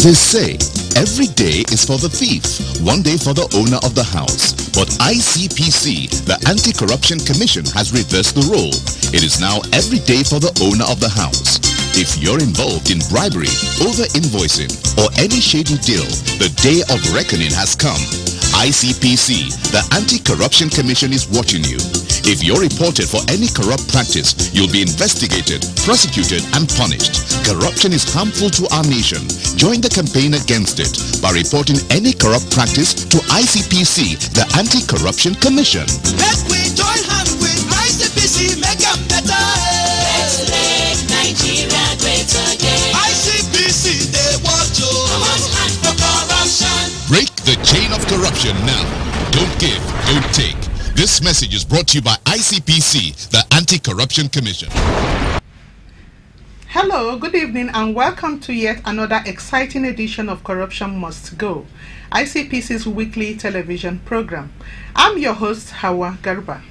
They say every day is for the thief, one day for the owner of the house. But ICPC, the Anti-Corruption Commission, has reversed the role. It is now every day for the owner of the house. If you're involved in bribery, over-invoicing, or any shady deal, the day of reckoning has come. ICPC, the Anti-Corruption Commission, is watching you. If you're reported for any corrupt practice, you'll be investigated, prosecuted, and punished. Corruption is harmful to our nation. Join the campaign against it by reporting any corrupt practice to ICPC, the Anti-Corruption Commission. Let we join hands with ICPC, make them better. Let's make Nigeria great again. ICPC, they want you. I want hand for corruption. Break the chain of corruption now. Don't give, don't take. This message is brought to you by ICPC, the Anti-Corruption Commission. Hello, good evening, and welcome to yet another exciting edition of Corruption Must Go, ICPC's weekly television program. I'm your host, Hawa Garba.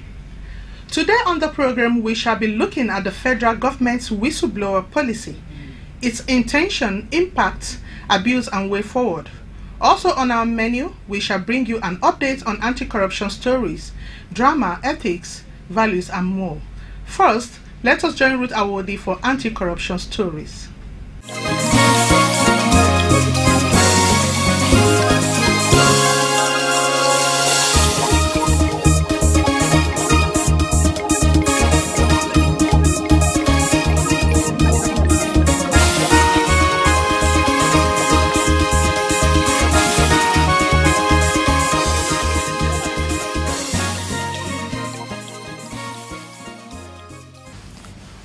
Today on the program, we shall be looking at the federal government's whistleblower policy, its intention, impact, abuse, and way forward. Also on our menu, we shall bring you an update on anti-corruption stories, drama, ethics, values, and more. First, let us join Ruth Awodi for anti-corruption stories.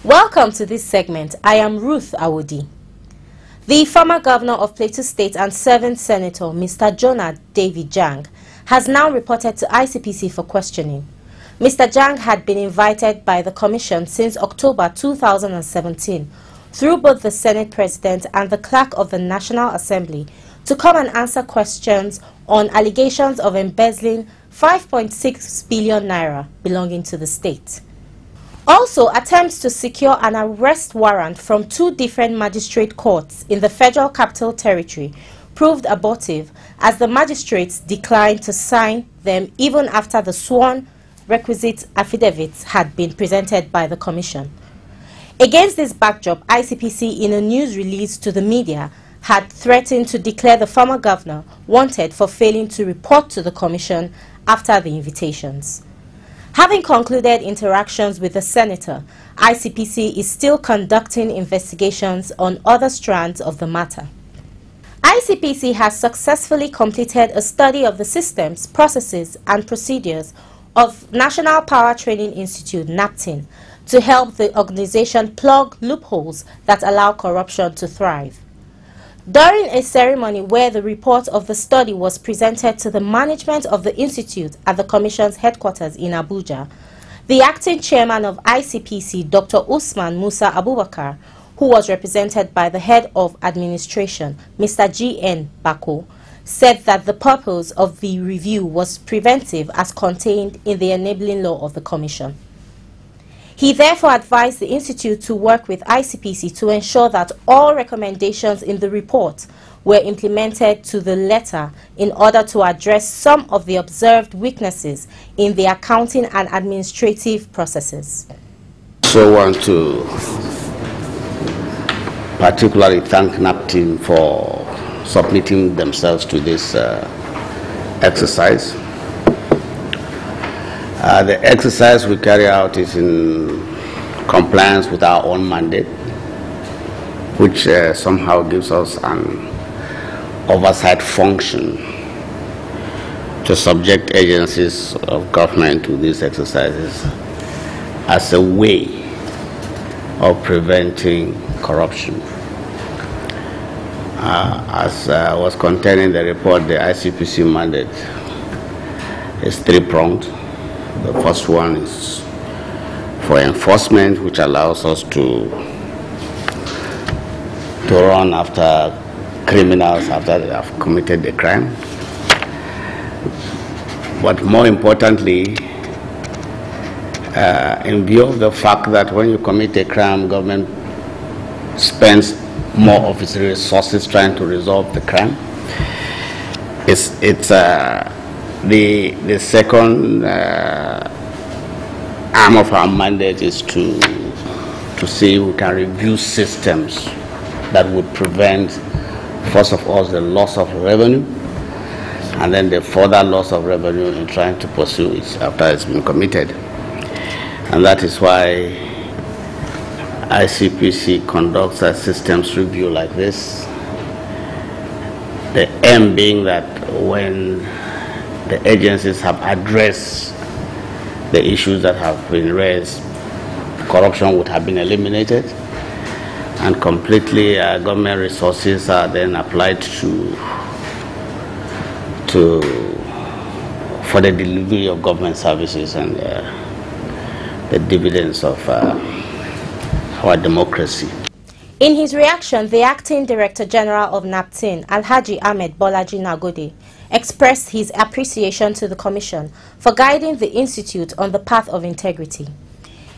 Welcome to this segment. I am Ruth Awodi. The former governor of Plateau State and serving senator, Mr. Jonah David Jang, has now reported to ICPC for questioning. Mr. Jang had been invited by the commission since October 2017 through both the Senate President and the Clerk of the National Assembly to come and answer questions on allegations of embezzling 5.6 billion naira belonging to the state. Also, attempts to secure an arrest warrant from two different magistrate courts in the Federal Capital Territory proved abortive as the magistrates declined to sign them even after the sworn requisite affidavits had been presented by the Commission. Against this backdrop, ICPC, in a news release to the media, had threatened to declare the former governor wanted for failing to report to the Commission after the invitations. Having concluded interactions with the senator, ICPC is still conducting investigations on other strands of the matter. ICPC has successfully completed a study of the systems, processes, and procedures of National Power Training Institute, NAPTIN, to help the organization plug loopholes that allow corruption to thrive. During a ceremony where the report of the study was presented to the management of the institute at the Commission's headquarters in Abuja, the acting chairman of ICPC, Dr. Usman Musa Abubakar, who was represented by the head of administration, Mr. G.N. Bako, said that the purpose of the review was preventive as contained in the enabling law of the Commission. He therefore advised the Institute to work with ICPC to ensure that all recommendations in the report were implemented to the letter in order to address some of the observed weaknesses in the accounting and administrative processes. So I want to particularly thank NAPTIN for submitting themselves to this exercise. The exercise we carry out is in compliance with our own mandate, which somehow gives us an oversight function to subject agencies of government to these exercises as a way of preventing corruption. As was contained in the report, the ICPC mandate is three-pronged. The first one is for enforcement, which allows us to run after criminals after they have committed the crime. But more importantly, in view of the fact that when you commit a crime, government spends more of its resources trying to resolve the crime. It's the second arm of our mandate is to see we can review systems that would prevent, first of all, the loss of revenue, and then the further loss of revenue in trying to pursue it after it's been committed. And that is why ICPC conducts a systems review like this. The aim being that when the agencies have addressed the issues that have been raised, corruption would have been eliminated, and completely government resources are then applied for the delivery of government services and the dividends of our democracy. In his reaction, the Acting Director General of NAPTIN, Alhaji Ahmed Bolaji Nagode, expressed his appreciation to the Commission for guiding the Institute on the path of integrity.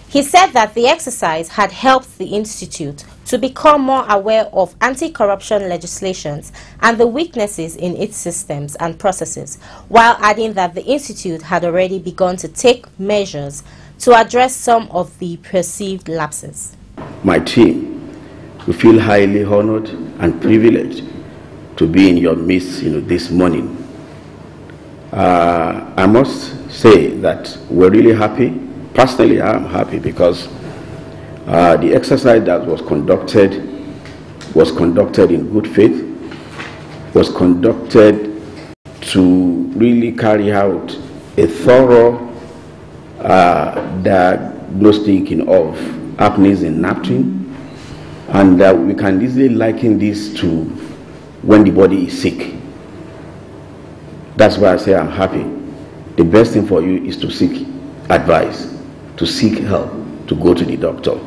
He said that the exercise had helped the Institute to become more aware of anti-corruption legislations and the weaknesses in its systems and processes, while adding that the Institute had already begun to take measures to address some of the perceived lapses. My team, we feel highly honored and privileged to be in your midst this morning. I must say that we're really happy. Personally, I'm happy because the exercise that was conducted in good faith, was conducted to really carry out a thorough diagnostic of happenings in NAPTIN, and we can easily liken this to when the body is sick. That's why I say I'm happy. The best thing for you is to seek advice, to seek help, to go to the doctor.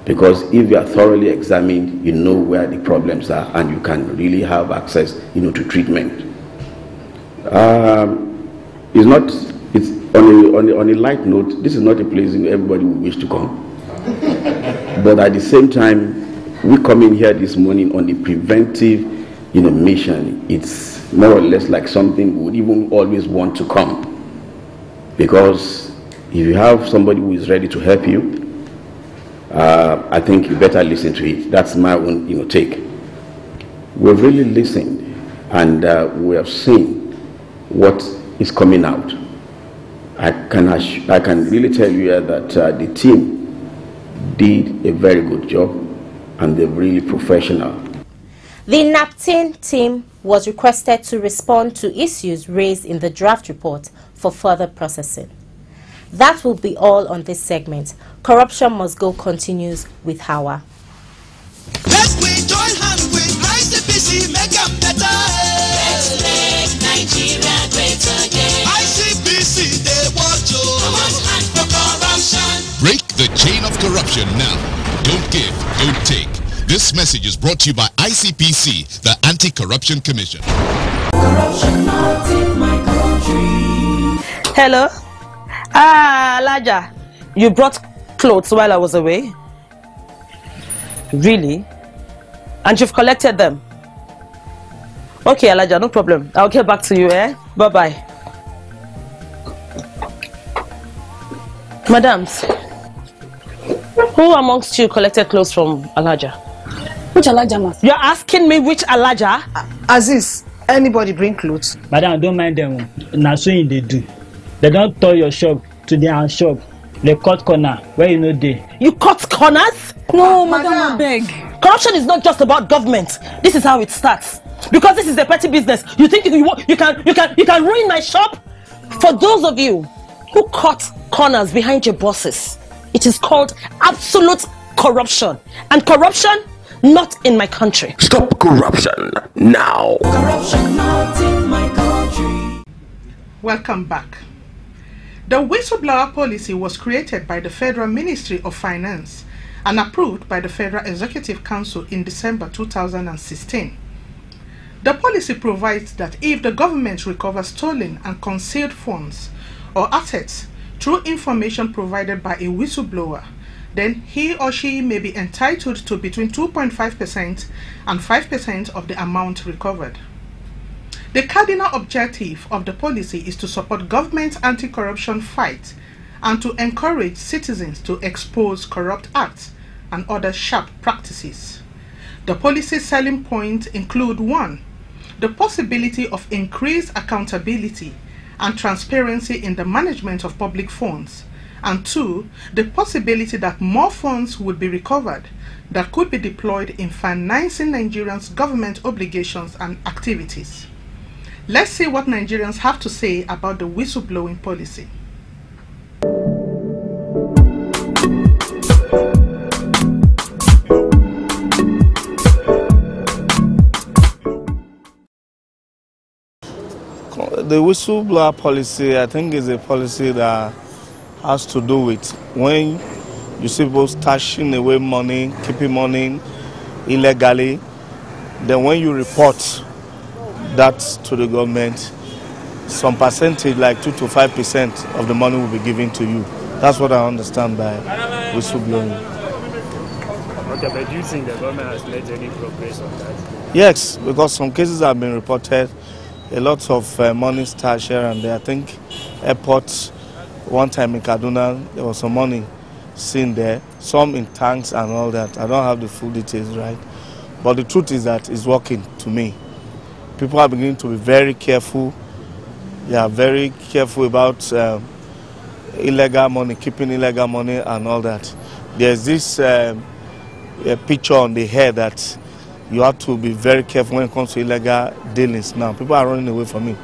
Because if you are thoroughly examined, you know where the problems are and you can really have access to treatment. It's on a light note, this is not a place everybody would wish to come. But at the same time, we come in here this morning on the preventive mission. It's more or less like something we would even always want to come. Because if you have somebody who is ready to help you, I think you better listen to it. That's my own take. We've really listened, and we have seen what is coming out. I can really tell you that the team did a very good job, and they're really professional. The NAPTIN team was requested to respond to issues raised in the draft report for further processing. That will be all on this segment. Corruption Must Go continues with Hawa. Let's we join hands with ICPC, make them better. Let's make Nigeria great again. ICPC, they want you. Come on, hand for corruption. Break the chain of corruption now. Don't give, don't take. This message is brought to you by ICPC, the Anti-Corruption Commission. Corruption not in my country. Hello? Alaja, you brought clothes while I was away? Really? And you've collected them? Okay, Alaja, no problem. I'll get back to you, eh? Bye-bye. Madams, who amongst you collected clothes from Alaja? Which Alaja, ma? You're asking me which Alaja? Aziz, anybody bring clothes? Madam, don't mind them. Now so they do. They don't tow your shop to their shop. They cut corner where you know they. You cut corners? No, madam, I beg. Corruption is not just about government. This is how it starts. Because this is a petty business. You think you can ruin my shop? For those of you who cut corners behind your bosses, it is called absolute corruption. And corruption, not in my country. Stop corruption now. Corruption not in my country. Welcome back. The whistleblower policy was created by the Federal Ministry of Finance and approved by the Federal Executive Council in December 2016. The policy provides that if the government recovers stolen and concealed funds or assets through information provided by a whistleblower, then he or she may be entitled to between 2.5% and 5% of the amount recovered. The cardinal objective of the policy is to support government's anti-corruption fight and to encourage citizens to expose corrupt acts and other sharp practices. The policy's selling points include 1. The possibility of increased accountability and transparency in the management of public funds, and 2. The possibility that more funds would be recovered that could be deployed in financing Nigerians' government obligations and activities. Let's see what Nigerians have to say about the whistleblowing policy. The whistleblower policy, I think, is a policy that has to do with when you see people stashing away money, keeping money illegally, then when you report that to the government, some percentage, like 2 to 5% of the money will be given to you. That's what I understand by whistleblowing. Okay, but do you think the government has made any progress on that? Yes, because some cases have been reported. A lot of money stashed here and there. I think airports, one time in Kaduna, there was some money seen there, some in tanks and all that. I don't have the full details right. But the truth is that it's working to me. People are beginning to be very careful. They are very careful about illegal money, keeping illegal money and all that. There's this picture on the head that you have to be very careful when it comes to illegal dealings now. People are running away from it.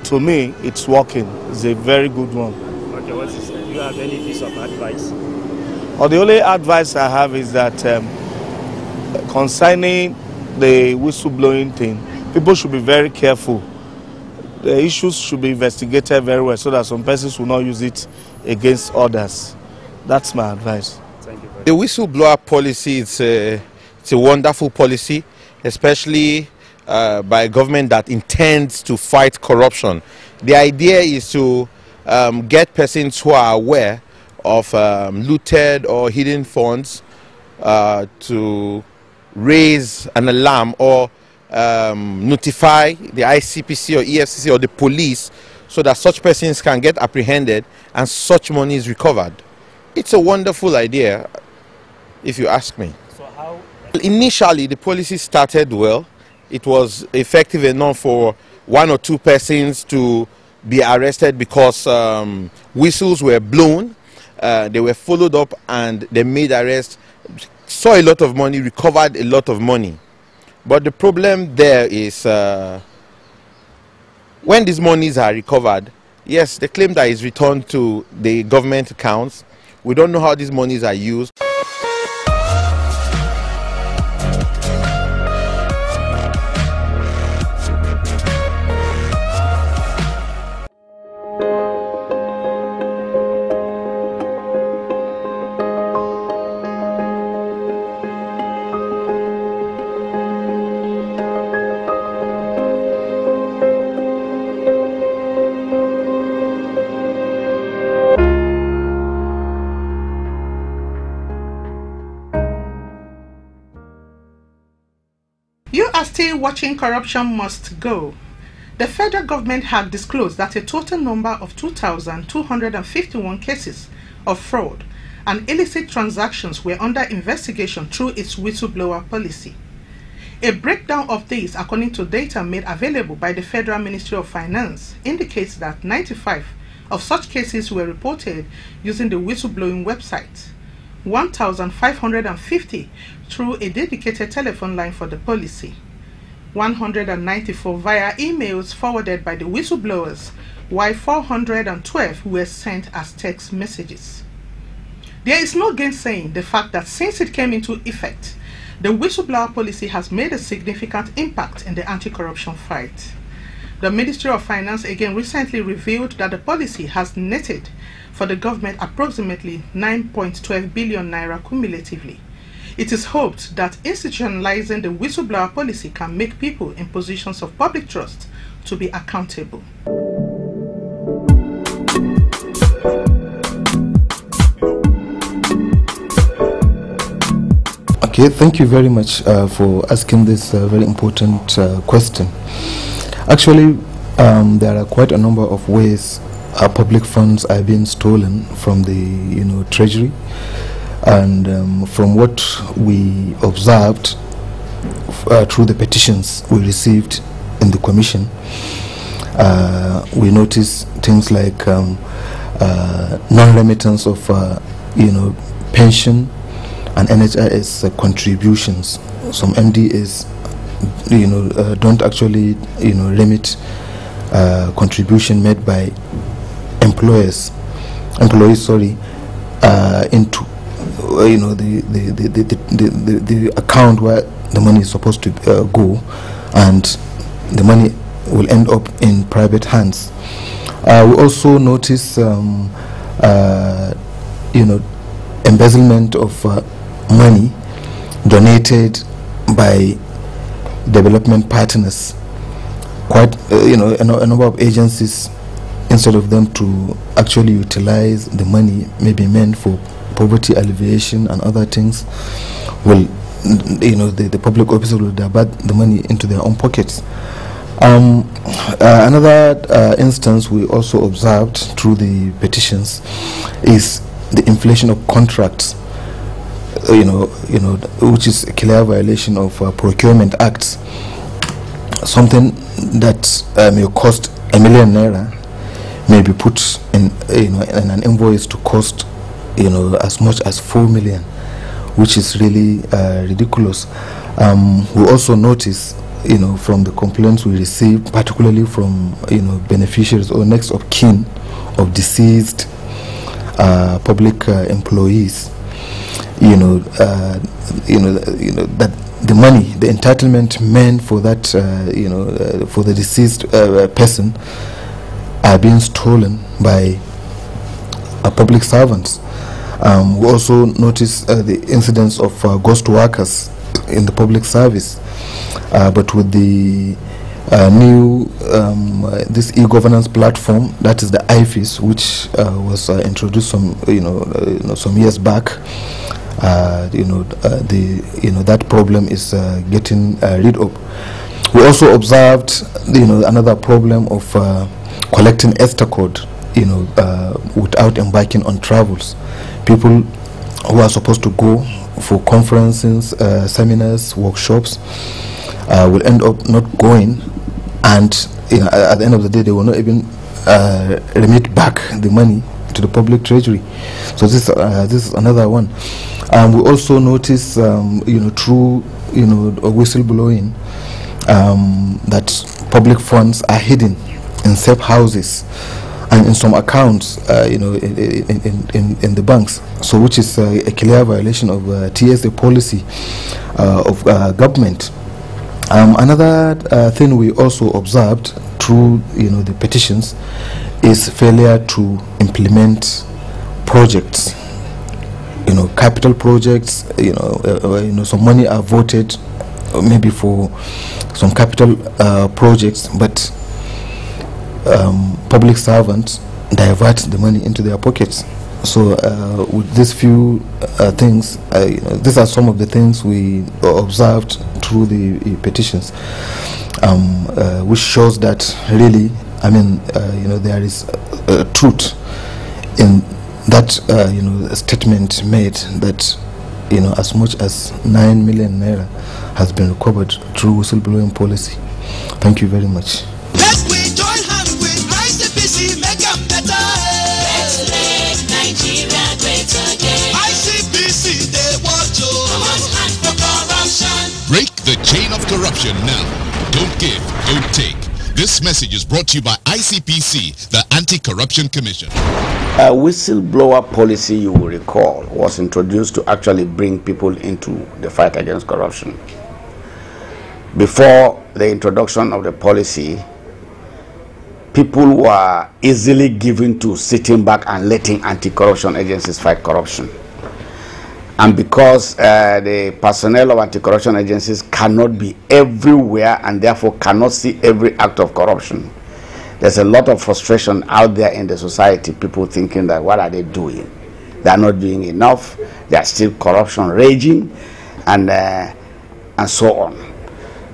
To me, it's working. It's a very good one. Okay, what is it? Do you have any piece of advice? Well, the only advice I have is that concerning the whistleblowing thing, people should be very careful. The issues should be investigated very well so that some persons will not use it against others. That's my advice. Thank you. The whistleblower policy is it's a wonderful policy, especially by a government that intends to fight corruption. The idea is to get persons who are aware of looted or hidden funds to raise an alarm or notify the ICPC or EFCC or the police so that such persons can get apprehended and such money is recovered. It's a wonderful idea, if you ask me. So how? Initially, the policy started well. It was effective enough for 1 or 2 persons to be arrested because whistles were blown. They were followed up and they made arrests, saw a lot of money, recovered a lot of money. But the problem there is when these monies are recovered, yes, they claim that it's returned to the government accounts. We don't know how these monies are used. You are still watching Corruption Must Go. The federal government had disclosed that a total number of 2,251 cases of fraud and illicit transactions were under investigation through its whistleblower policy. A breakdown of these, according to data made available by the Federal Ministry of Finance, indicates that 95 of such cases were reported using the whistleblowing website, 1,550 through a dedicated telephone line for the policy, 194 via emails forwarded by the whistleblowers, while 412 were sent as text messages. There is no gainsaying the fact that since it came into effect, the whistleblower policy has made a significant impact in the anti-corruption fight. The Ministry of Finance again recently revealed that the policy has netted for the government approximately 9.12 billion naira cumulatively. It is hoped that institutionalizing the whistleblower policy can make people in positions of public trust to be accountable. Okay, thank you very much for asking this very important question. Actually, there are quite a number of ways public funds are being stolen from the treasury, and from what we observed through the petitions we received in the commission, we noticed things like non-remittance of pension and NHIS contributions. Some MDAs don't actually remit contribution made by employees into the account where the money is supposed to go, and the money will end up in private hands. We also notice embezzlement of money donated by development partners. Quite a number of agencies, instead of them to actually utilize the money maybe meant for poverty alleviation and other things, will the public officers will divert the money into their own pockets. Another instance we also observed through the petitions is the inflation of contracts, which is a clear violation of procurement acts. Something that may cost ₦1 million may be put in in an invoice to cost as much as 4 million, which is really ridiculous. We also notice from the complaints we received, particularly from beneficiaries or next of kin of deceased public employees, that the money, the entitlement meant for that for the deceased person are being stolen by public servants. We also notice the incidents of ghost workers in the public service, but with the new this e-governance platform, that is the IFIS, which was introduced some years back, that problem is getting rid of. We also observed another problem of collecting ESTA code without embarking on travels. People who are supposed to go for conferences, seminars, workshops will end up not going, and at the end of the day they will not even remit back the money to the public treasury. So this is another one. We also notice through whistleblowing that public funds are hidden in safe houses and in some accounts in the banks, so which is a clear violation of TSA policy of government. Another thing we also observed through the petitions is failure to implement projects, capital projects. Some money are voted maybe for some capital projects, but public servants divert the money into their pockets. So with these few things, these are some of the things we observed through the petitions, which shows that really, there is truth in that statement made that as much as 9 million naira has been recovered through whistleblowing policy. Thank you very much. Let we join hands with ICPC, make them better. Let's make Nigeria great again. ICPC, they watch you. Come on, hand for corruption. Break the chain of corruption now. Don't give, don't take. This message is brought to you by ICPC, the Anti-Corruption Commission. A whistleblower policy, you will recall, was introduced to actually bring people into the fight against corruption. Before the introduction of the policy, people were easily given to sitting back and letting anti-corruption agencies fight corruption. And because the personnel of anti-corruption agencies cannot be everywhere and therefore cannot see every act of corruption, there's a lot of frustration out there in the society, people thinking that what are they doing? They are not doing enough, there are still corruption raging, and so on.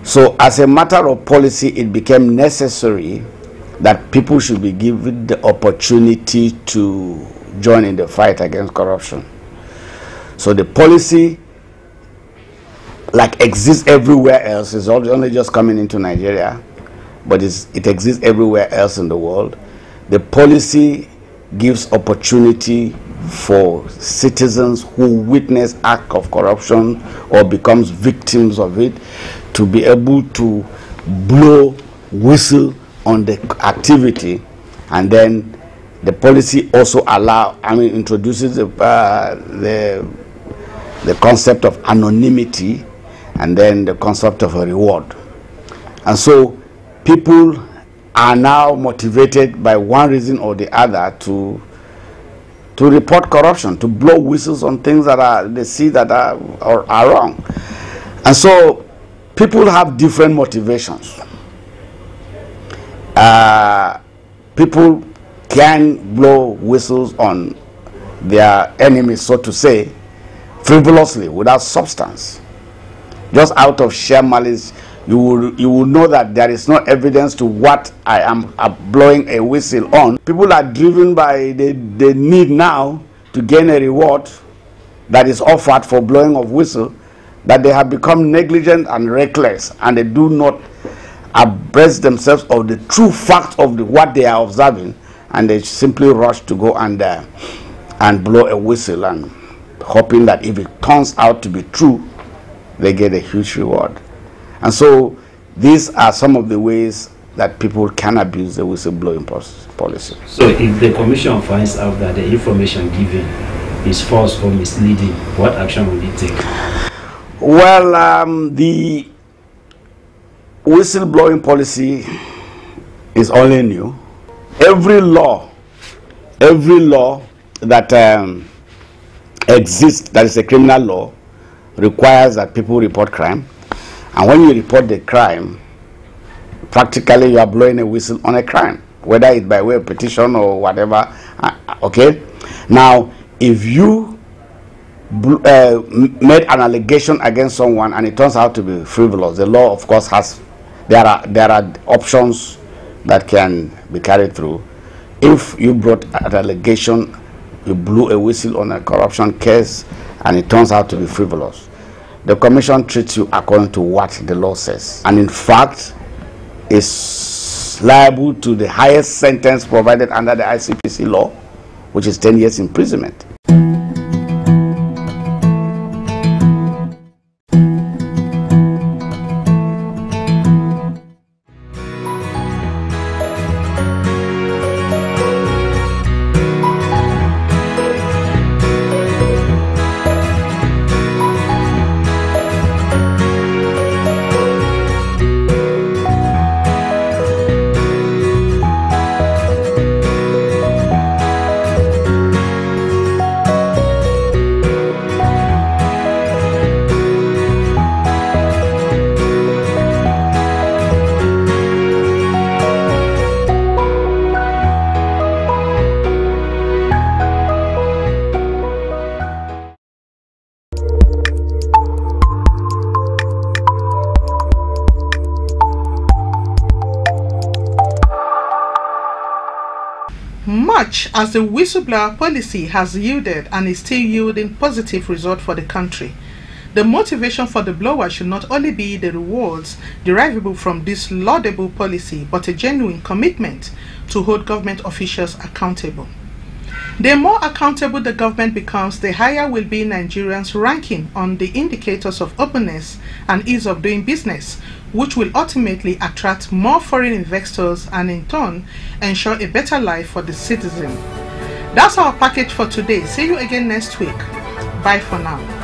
So as a matter of policy, it became necessary that people should be given the opportunity to join in the fight against corruption. So the policy, like, exists everywhere else. It's only just coming into Nigeria, but it exists everywhere else in the world. The policy gives opportunity for citizens who witness acts of corruption or becomes victims of it to be able to blow whistle on the activity, and then the policy also introduces the concept of anonymity, and then the concept of a reward. And so people are now motivated by one reason or the other to report corruption, to blow whistles on things that they see that are wrong. And so people have different motivations. People can blow whistles on their enemies, so to say, frivolously, without substance. Just out of sheer malice, you will know that there is no evidence to what I am blowing a whistle on. People are driven by the need now to gain a reward that is offered for blowing of whistle, that they have become negligent and reckless, and they do not abreast themselves of the true fact of what they are observing, and they simply rush to go and blow a whistle, and hoping that if it turns out to be true, they get a huge reward. And so these are some of the ways that people can abuse the whistleblowing policy. So if the commission finds out that the information given is false or misleading, what action will it take? Well, the whistleblowing policy is only new. Every law that exists, that is a criminal law, requires that people report crime. And when you report the crime, practically you are blowing a whistle on a crime, whether it's by way of petition or whatever. Okay? Now, if you made an allegation against someone and it turns out to be frivolous, the law, of course, there are options that can be carried through. If you brought an allegation, you blew a whistle on a corruption case, and it turns out to be frivolous, the commission treats you according to what the law says, and in fact is liable to the highest sentence provided under the ICPC law, which is 10 years imprisonment. Much as the whistleblower policy has yielded and is still yielding positive results for the country, the motivation for the blower should not only be the rewards derivable from this laudable policy, but a genuine commitment to hold government officials accountable. The more accountable the government becomes, the higher will be Nigerians' ranking on the indicators of openness and ease of doing business, which will ultimately attract more foreign investors and in turn ensure a better life for the citizen. That's our package for today. See you again next week. Bye for now.